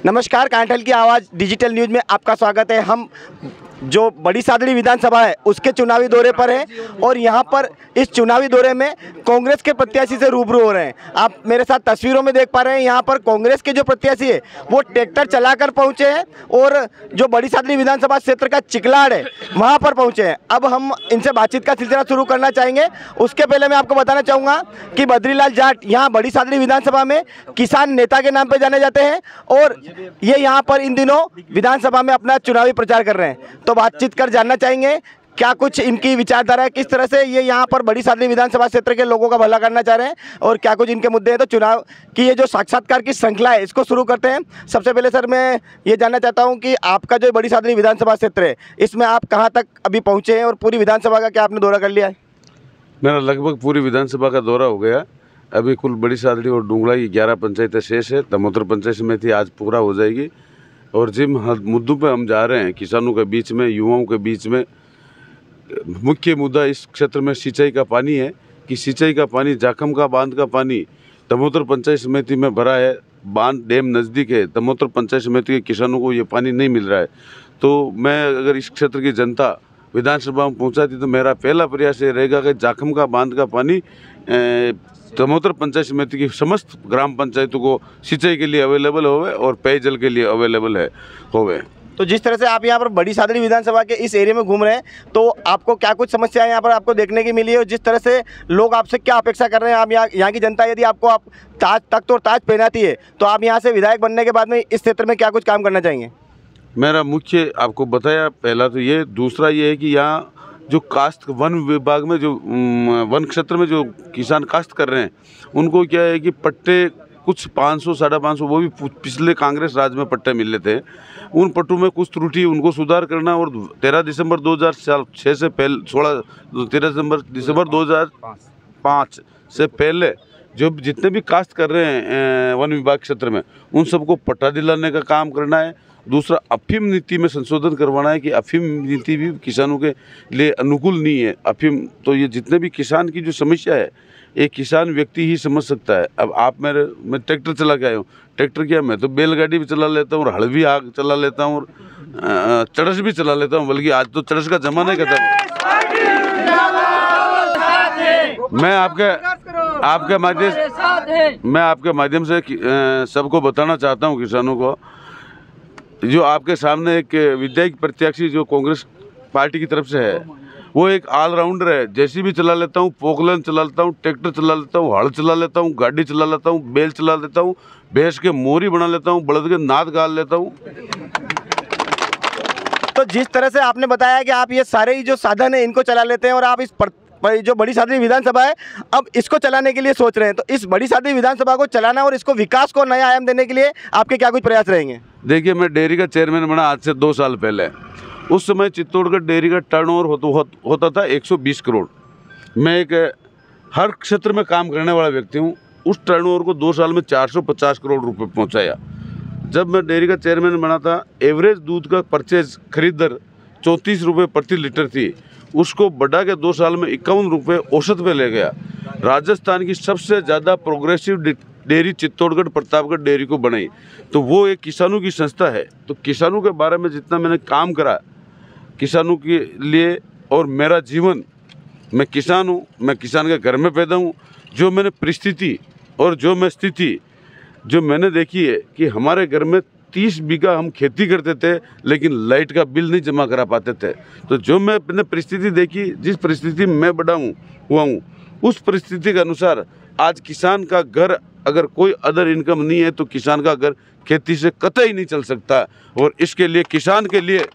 नमस्कार, कांठल की आवाज़ डिजिटल न्यूज़ में आपका स्वागत है। हम जो बड़ी सादड़ी विधानसभा है उसके चुनावी दौरे पर हैं और यहाँ पर इस चुनावी दौरे में कांग्रेस के प्रत्याशी से रूबरू हो रहे हैं। आप मेरे साथ तस्वीरों में देख पा रहे हैं, यहाँ पर कांग्रेस के जो प्रत्याशी है वो ट्रैक्टर चलाकर पहुँचे हैं और जो बड़ी सादड़ी विधानसभा क्षेत्र का चिकलाड़ है वहाँ पर पहुँचे हैं। अब हम इनसे बातचीत का सिलसिला शुरू करना चाहेंगे। उसके पहले मैं आपको बताना चाहूँगा कि बद्रीलाल जाट यहाँ बड़ी सादड़ी विधानसभा में किसान नेता के नाम पर जाने जाते हैं और ये यहाँ पर इन दिनों विधानसभा में अपना चुनावी प्रचार कर रहे हैं। तो बातचीत कर जानना चाहेंगे क्या कुछ इनकी विचारधारा है, किस तरह से ये यहाँ पर बड़ी सादड़ी विधानसभा क्षेत्र के लोगों का भला करना चाह रहे हैं और क्या कुछ इनके मुद्दे हैं। तो चुनाव की ये जो साक्षात्कार की श्रृंखला है इसको शुरू करते हैं। सबसे पहले सर मैं ये जानना चाहता हूँ कि आपका जो बड़ी सादड़ी विधानसभा क्षेत्र है इसमें आप कहाँ तक अभी पहुँचे हैं और पूरी विधानसभा का क्या आपने दौरा कर लिया है? मेरा लगभग पूरी विधानसभा का दौरा हो गया। अभी कुल बड़ी सादड़ी और डुंगला की 11 पंचायतें शेष है। दमोदर पंचायत समिति आज पूरा हो जाएगी और जिन मुद्दों पे हम जा रहे हैं किसानों के बीच में, युवाओं के बीच में, मुख्य मुद्दा इस क्षेत्र में सिंचाई का पानी है कि सिंचाई का पानी, जाखम का बांध का पानी दमोदर पंचायत समिति में भरा है। बांध डैम नज़दीक है, दमोदर पंचायत समिति के किसानों को ये पानी नहीं मिल रहा है। तो मैं अगर इस क्षेत्र की जनता विधानसभा में पहुँचाती तो मेरा पहला प्रयास ये रहेगा कि जाखम का बांध का पानी दमोदर पंचायत समिति की समस्त ग्राम पंचायतों को सिंचाई के लिए अवेलेबल होवे और पेयजल के लिए अवेलेबल है होवे। तो जिस तरह से आप यहाँ पर बड़ी सादड़ी विधानसभा के इस एरिया में घूम रहे हैं तो आपको क्या कुछ समस्याएं यहाँ पर आपको देखने की मिली है और जिस तरह से लोग आपसे क्या अपेक्षा कर रहे हैं? आप यहाँ की जनता यदि आपको आप तख्त और ताज पहनाती है तो आप यहाँ से विधायक बनने के बाद में इस क्षेत्र में क्या कुछ काम करना चाहेंगे? मेरा मुख्य आपको बताया पहला तो ये, दूसरा ये है कि यहाँ जो काश्त वन विभाग में जो वन क्षेत्र में जो किसान काश्त कर रहे हैं उनको क्या है कि पट्टे कुछ 500 550 वो भी पिछले कांग्रेस राज में पट्टे मिल रहे थे। उन पट्टों में कुछ त्रुटि उनको सुधार करना और 13 दिसंबर 2006 से पहले 13 दिसंबर 2005 से पहले जो जितने भी काश्त कर रहे हैं वन विभाग क्षेत्र में उन सबको पट्टा दिलाने का काम करना है। दूसरा, अफीम नीति में संशोधन करवाना है कि अफीम नीति भी किसानों के लिए अनुकूल नहीं है। अफीम तो ये जितने भी किसान की जो समस्या है एक किसान व्यक्ति ही समझ सकता है। अब आप मैं ट्रैक्टर चला के आया हूँ, ट्रैक्टर क्या, मैं तो बैलगाड़ी भी चला लेता हूँ और हल भी आग चला लेता हूँ और चरस भी चला लेता हूँ, बल्कि आज तो चरस का जमाना ही खत्म है। मैं आपके माध्यम से सबको बताना चाहता हूँ, किसानों को, जो आपके सामने एक विधायक प्रत्याशी जो कांग्रेस पार्टी की तरफ से है वो एक ऑलराउंडर है। जैसी भी चला लेता हूँ, पोकलन चला लेता हूँ, ट्रैक्टर चला लेता हूँ, हल चला लेता हूँ, गाड़ी चला लेता हूँ, बैल चला लेता हूँ, भैंस के मोरी बना लेता हूँ, बलद के नाद गाल लेता हूँ। तो जिस तरह से आपने बताया कि आप ये सारे ही जो साधन है इनको चला लेते हैं और आप इस जो बड़ी सादड़ी विधानसभा है अब इसको चलाने के लिए सोच रहे हैं, तो इस बड़ी सादड़ी विधानसभा को चलाना और इसको विकास को नया आयाम देने के लिए आपके क्या कुछ प्रयास रहेंगे? देखिए, मैं डेयरी का चेयरमैन बना आज से 2 साल पहले। उस समय चित्तौड़गढ़ डेयरी का टर्नओवर होता था 120 करोड़। मैं एक हर क्षेत्र में काम करने वाला व्यक्ति हूँ। उस टर्नओवर को 2 साल में 450 करोड़ रुपए पहुँचाया। जब मैं डेयरी का चेयरमैन बना था एवरेज दूध का परचेज खरीद दर 34 रुपये प्रति लीटर थी, उसको बढ़ा के 2 साल में 51 रुपये औसत पे ले गया। राजस्थान की सबसे ज़्यादा progressive dairy Chittorgarh Pratapgarh dairy को बनाई। तो वो एक किसानों की संस्था है। तो किसानों के बारे में जितना मैंने काम करा किसानों के लिए, और मेरा जीवन, मैं किसान हूँ, मैं किसान के घर में पैदा हूँ। जो मैंने परिस्थिति और जो मैं स्थिति जो मैंने देखी है कि हमारे घर में 30 बीघा हम खेती करते थे लेकिन लाइट का बिल नहीं जमा करा पाते थे। तो जो मैं अपने परिस्थिति देखी, जिस परिस्थिति में मैं बड़ा हुआ हूँ, उस परिस्थिति के अनुसार आज किसान का घर अगर कोई अदर इनकम नहीं है तो किसान का घर खेती से कतई नहीं चल सकता। और इसके लिए किसान के लिए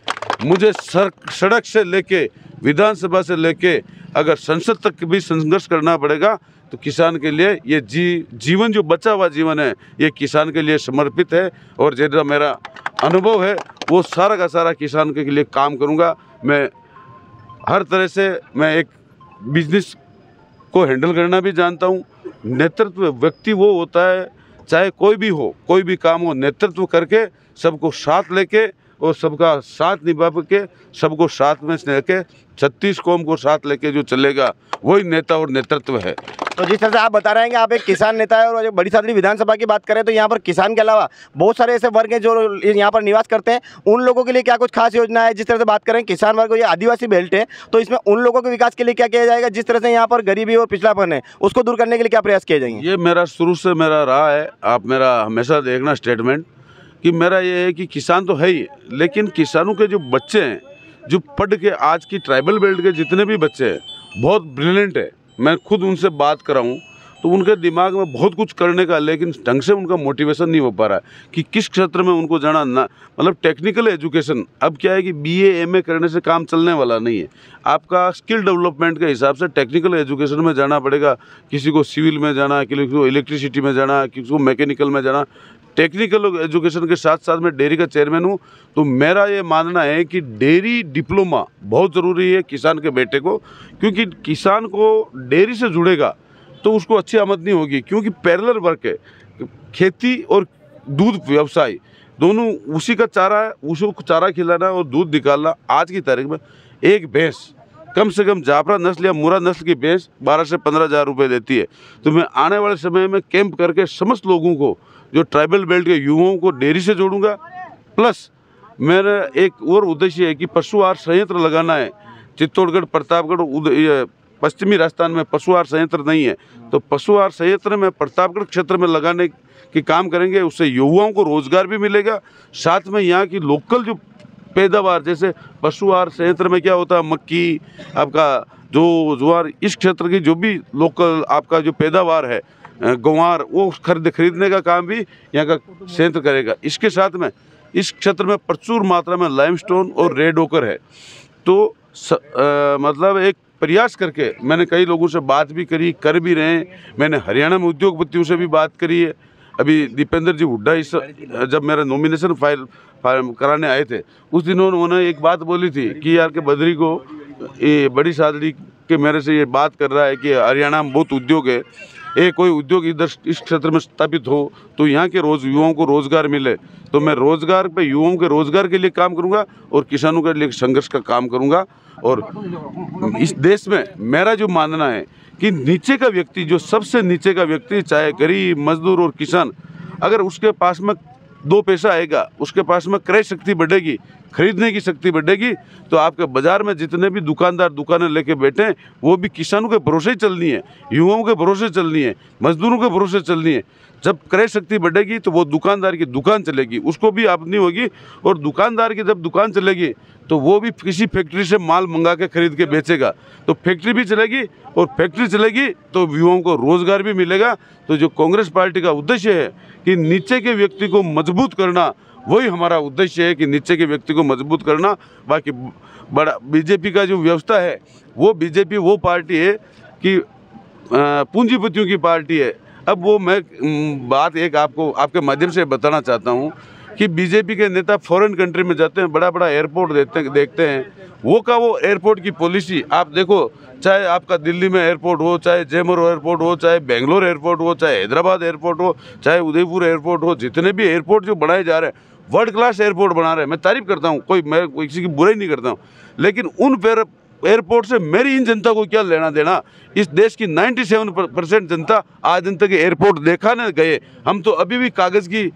मुझे सड़क से लेके विधानसभा से लेके अगर संसद तक भी संघर्ष करना पड़ेगा। तो किसान के लिए ये जीवन जो बचा हुआ जीवन है ये किसान के लिए समर्पित है। और जैसा मेरा अनुभव है वो सारा का सारा किसान के लिए काम करूँगा। मैं हर तरह से मैं एक बिजनेस को हैंडल करना भी जानता हूँ। नेतृत्व व्यक्ति वो होता है, चाहे कोई भी हो, कोई भी काम हो, नेतृत्व करके सबको साथ लेके और सबका साथ निभा के सबको साथ में लेके 36 कौम को साथ लेके जो चलेगा वही नेता और नेतृत्व है। तो जिस तरह से आप बता रहे हैं कि आप एक किसान नेता है और बड़ी सादड़ी विधानसभा की बात करें तो यहाँ पर किसान के अलावा बहुत सारे ऐसे वर्ग हैं जो यहाँ पर निवास करते हैं, उन लोगों के लिए क्या कुछ खास योजना है? जिस तरह से बात करें किसान वर्ग, ये आदिवासी बेल्ट है, तो इसमें उन लोगों के विकास के लिए क्या किया जाएगा? जिस तरह से यहाँ पर गरीबी और पिछड़ापन है उसको दूर करने के लिए क्या प्रयास किए जाएंगे? ये मेरा शुरू से मेरा रहा है, आप मेरा हमेशा देखना स्टेटमेंट कि मेरा ये है कि किसान तो है ही, लेकिन किसानों के जो बच्चे हैं जो पढ़ के आज की ट्राइबल बेल्ट के जितने भी बच्चे हैं बहुत ब्रिलियंट है, मैं खुद उनसे बात कर रहा हूँ तो उनके दिमाग में बहुत कुछ करने का, लेकिन ढंग से उनका मोटिवेशन नहीं हो पा रहा है कि किस क्षेत्र में उनको जाना ना, मतलब टेक्निकल एजुकेशन। अब क्या है कि बीए एमए करने से काम चलने वाला नहीं है, आपका स्किल डेवलपमेंट के हिसाब से टेक्निकल एजुकेशन में जाना पड़ेगा। किसी को सिविल में जाना, किसी को इलेक्ट्रिसिटी में जाना, किसी को मैकेनिकल में जाना। टेक्निकल एजुकेशन के साथ साथ मैं डेयरी का चेयरमैन हूँ, तो मेरा ये मानना है कि डेयरी डिप्लोमा बहुत ज़रूरी है किसान के बेटे को, क्योंकि किसान को डेयरी से जुड़ेगा तो उसको अच्छी आमदनी होगी, क्योंकि पैरेलल वर्क है, खेती और दूध व्यवसाय दोनों उसी का चारा है, उसको चारा खिलाना और दूध निकालना। आज की तारीख में एक भैंस कम से कम जाफरा नस्ल या मुरा नस्ल की भैंस 12 से 15 हज़ार रुपये देती है। तो मैं आने वाले समय में कैंप करके समस्त लोगों को, जो ट्राइबल बेल्ट के युवाओं को डेयरी से जोड़ूंगा। प्लस मेरा एक और उद्देश्य है कि पशु आहार संयंत्र लगाना है। चित्तौड़गढ़, प्रतापगढ़, पश्चिमी राजस्थान में पशु आहार संयंत्र नहीं है, तो पशु आहार संयंत्र में प्रतापगढ़ क्षेत्र में लगाने की काम करेंगे। उससे युवाओं को रोजगार भी मिलेगा, साथ में यहाँ की लोकल जो पैदावार, जैसे पशु आहार संयंत्र में क्या होता है, मक्की, आपका जो ज्वार, इस क्षेत्र की जो भी लोकल आपका जो पैदावार है, गंवार, वो खरीदने का काम भी यहाँ का संयंत्र करेगा। इसके साथ में इस क्षेत्र में प्रचुर मात्रा में लाइमस्टोन और रेड ओकर है, तो मतलब एक प्रयास करके मैंने कई लोगों से बात भी करी, कर भी रहे हैं। मैंने हरियाणा में उद्योगपतियों से भी बात करी है। अभी दीपेंद्र जी हुड्डा इस जब मेरा नॉमिनेशन फाइल कराने आए थे, उस दिन उन्होंने एक बात बोली थी कि यार के बद्री को ये बड़ी सादड़ी के मेरे से ये बात कर रहा है कि हरियाणा में बहुत उद्योग है, कोई उद्योग इधर इस क्षेत्र में स्थापित हो तो यहाँ के युवाओं को रोज़गार मिले। तो मैं रोज़गार पे, युवाओं के रोज़गार के लिए काम करूँगा और किसानों के लिए संघर्ष का काम करूँगा। और इस देश में मेरा जो मानना है कि नीचे का व्यक्ति, जो सबसे नीचे का व्यक्ति, चाहे गरीब, मजदूर और किसान, अगर उसके पास में 2 पैसा आएगा, उसके पास में क्रय शक्ति बढ़ेगी, खरीदने की शक्ति बढ़ेगी, तो आपके बाजार में जितने भी दुकानदार दुकानें लेके बैठे हैं वो भी किसानों के भरोसे ही चलनी है, युवाओं के भरोसे चलनी है, मजदूरों के भरोसे चलनी है। जब क्रय शक्ति बढ़ेगी तो वो दुकानदार की दुकान चलेगी, उसको भी आमदनी होगी, और दुकानदार की जब दुकान चलेगी तो वो भी किसी फैक्ट्री से माल मंगा के खरीद के बेचेगा, तो फैक्ट्री भी चलेगी, और फैक्ट्री चलेगी तो युवाओं को रोजगार भी मिलेगा। तो जो कांग्रेस पार्टी का उद्देश्य है कि नीचे के व्यक्ति को मजबूत करना, वही हमारा उद्देश्य है कि नीचे के व्यक्ति को मजबूत करना। बाकी बड़ा बीजेपी का जो व्यवस्था है, वो बीजेपी वो पार्टी है कि पूंजीपतियों की पार्टी है। अब वो मैं बात एक आपको आपके माध्यम से बताना चाहता हूँ कि बीजेपी के नेता फॉरेन कंट्री में जाते हैं, बड़ा बड़ा एयरपोर्ट देखते हैं, वो का वो एयरपोर्ट की पॉलिसी आप देखो, चाहे आपका दिल्ली में एयरपोर्ट हो, चाहे जयपुर एयरपोर्ट हो, चाहे बेंगलोर एयरपोर्ट हो, चाहे हैदराबाद एयरपोर्ट हो, चाहे उदयपुर एयरपोर्ट हो, जितने भी एयरपोर्ट जो बनाए जा रहे हैं, वर्ल्ड क्लास एयरपोर्ट बना रहे हैं। मैं तारीफ करता हूँ, मैं किसी की बुराई नहीं करता हूँ, लेकिन उन एयरपोर्ट से मेरी इन जनता को क्या लेना देना। इस देश की 97% जनता आज दिन तक एयरपोर्ट देखा न गए, हम तो अभी भी कागज़ की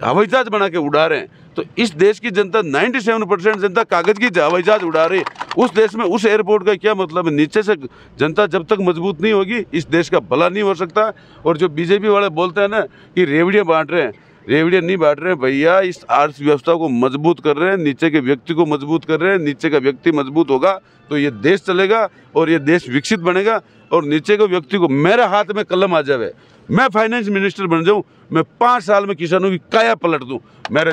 हवाई जहाज बना के उड़ा रहे हैं। तो इस देश की जनता 97% जनता कागज़ की हवाई जहाज उड़ा रही है, उस देश में उस एयरपोर्ट का क्या मतलब है। नीचे से जनता जब तक मजबूत नहीं होगी इस देश का भला नहीं हो सकता। और जो बीजेपी वाले बोलते हैं ना कि रेवड़ियाँ बांट रहे हैं, रेवड़ियाँ नहीं बांट रहे हैं भैया, इस अर्थव्यवस्था को मजबूत कर रहे हैं, नीचे के व्यक्ति को मजबूत कर रहे हैं। नीचे का व्यक्ति मजबूत होगा तो ये देश चलेगा और ये देश विकसित बनेगा। और नीचे के व्यक्ति को, मेरे हाथ में कलम आ जावे, मैं फाइनेंस मिनिस्टर बन जाऊं, मैं 5 साल में किसानों की काया पलट दूं। मेरे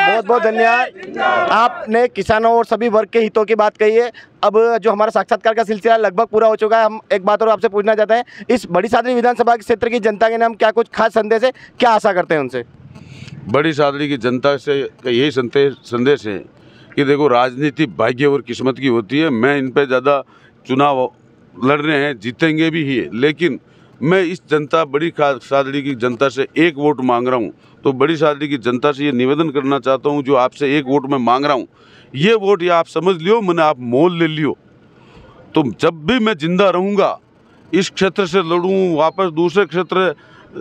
बहुत बहुत धन्यवाद। आपने किसानों और सभी वर्ग के हितों की बात कही है। अब जो हमारा साक्षात्कार का सिलसिला लगभग पूरा हो चुका है। हम एक बात और आपसे पूछना चाहते हैं, इस बड़ी सादड़ी विधानसभा क्षेत्र की जनता के नाम क्या कुछ खास संदेश है, क्या आशा करते हैं उनसे? बड़ी सादड़ी की जनता से यही संदेश है कि देखो, राजनीति भाग्य और किस्मत की होती है। मैं इन पर ज़्यादा चुनाव लड़ रहे हैं, जीतेंगे भी ही, लेकिन मैं इस जनता बड़ी सादड़ी की जनता से 1 वोट मांग रहा हूं। तो बड़ी सादड़ी की जनता से ये निवेदन करना चाहता हूं, जो आपसे 1 वोट मैं मांग रहा हूं, ये वोट या आप समझ लियो, मैंने आप मोल ले लियो, तो जब भी मैं जिंदा रहूँगा, इस क्षेत्र से लड़ूँ, वापस दूसरे क्षेत्र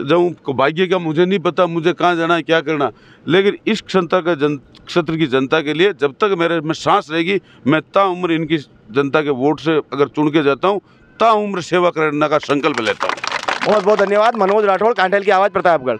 जाऊँ, भाग्य का मुझे नहीं पता, मुझे कहाँ जाना है, क्या करना, लेकिन इस क्षेत्र की जनता के लिए जब तक मेरे में सांस रहेगी, मैं ताउम्र इनकी जनता के वोट से अगर चुन के जाता हूँ, ताउम्र सेवा करने का संकल्प लेता हूँ। बहुत बहुत धन्यवाद। मनोज राठौड़, कांठेल की आवाज़, प्रतापगढ़।